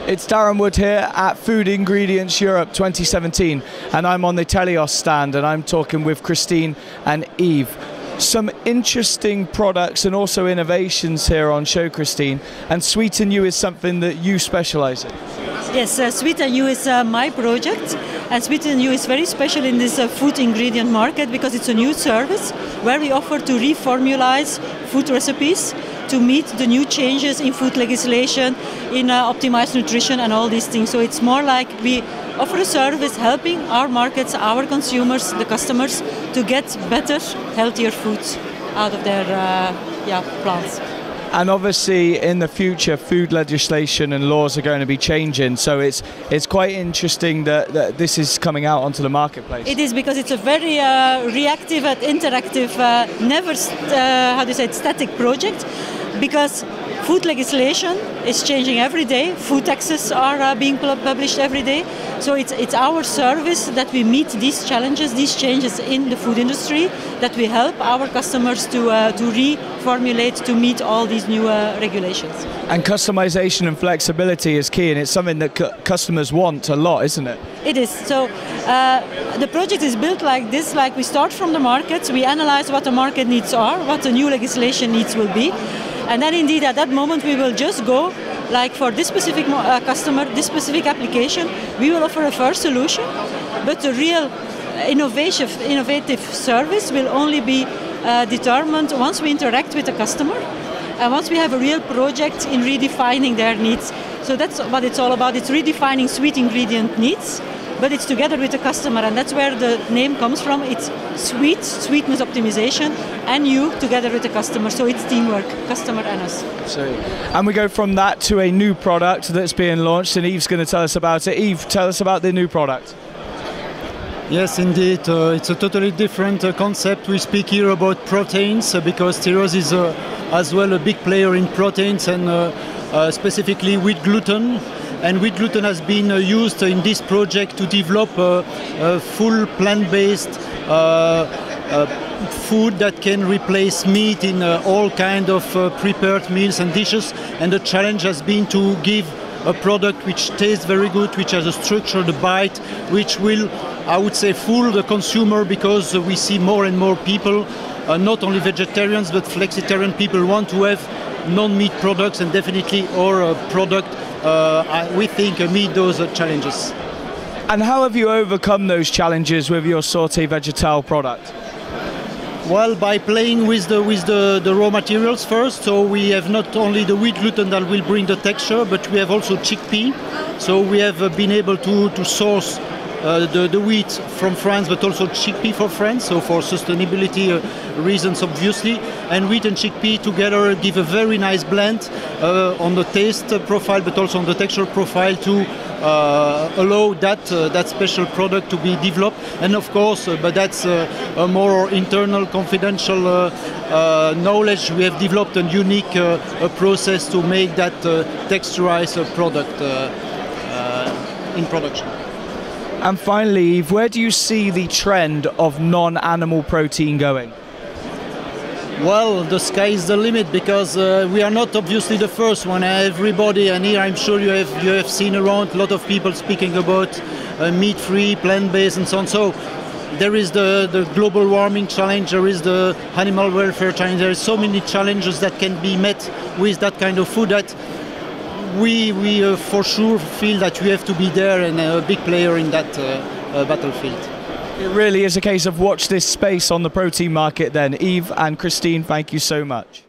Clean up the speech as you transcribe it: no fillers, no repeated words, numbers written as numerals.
It's Darren Wood here at Food Ingredients Europe 2017, and I'm on the Tereos stand and I'm talking with Kristine and Yves. Some interesting products and also innovations here on show, Kristine, and Sweet and You is something that you specialize in. Yes, Sweet and You is my project, and Sweet and You is very special in this food ingredient market because it's a new service where we offer to reformulate food recipes to meet the new changes in food legislation, in optimized nutrition and all these things. So it's more like we offer a service helping our markets, our consumers, the customers to get better, healthier foods out of their plants. And obviously in the future food legislation and laws are going to be changing, so it's quite interesting that this is coming out onto the marketplace. It is, because it's a very reactive and interactive, never static project, because food legislation is changing every day, food taxes are being published every day, so it's our service that we meet these challenges, these changes in the food industry, that we help our customers to reformulate to meet all these new regulations. And customization and flexibility is key, and it's something that customers want a lot, isn't it? It is. So the project is built like this, like we start from the markets, we analyze what the market needs are, what the new legislation needs will be, and then indeed at that moment we will just go, like for this specific customer, this specific application, we will offer a first solution, but the real innovative service will only be determined once we interact with the customer and once we have a real project in redefining their needs. So that's what it's all about. It's redefining sweet ingredient needs, but it's together with the customer, and that's where the name comes from. It's sweetness optimization, and you together with the customer. So it's teamwork, customer and us. And we go from that to a new product that's being launched, and Yves going to tell us about it. Yves, tell us about the new product. Yes, indeed. It's a totally different concept. We speak here about proteins because Tereos is as well a big player in proteins, and specifically wheat gluten. And wheat gluten has been used in this project to develop a full plant-based food that can replace meat in all kind of prepared meals and dishes. And the challenge has been to give a product which tastes very good, which has a structure, the bite, which will, I would say, fool the consumer, because we see more and more people, not only vegetarians but flexitarian people, want to have non-meat products, and definitely our product we think meet those challenges. And how have you overcome those challenges with your sauté vegetal product? Well, by playing with the raw materials first. So we have not only the wheat gluten that will bring the texture, but we have also chickpea. So we have been able to source the wheat from France, but also chickpea for France, so for sustainability reasons obviously. And wheat and chickpea together give a very nice blend on the taste profile, but also on the texture profile, to allow that special product to be developed. And of course, but that's a more internal confidential knowledge, we have developed a unique process to make that texturized product in production. And finally, Yves, where do you see the trend of non-animal protein going? Well, the sky is the limit, because we are not obviously the first one. Everybody, and here I'm sure you have seen around a lot of people speaking about meat-free, plant-based and so on. So there is the global warming challenge, there is the animal welfare challenge, there are so many challenges that can be met with that kind of food, that we for sure feel that we have to be there and a big player in that battlefield. It really is a case of watch this space on the protein market then. Yves and Kristine, thank you so much.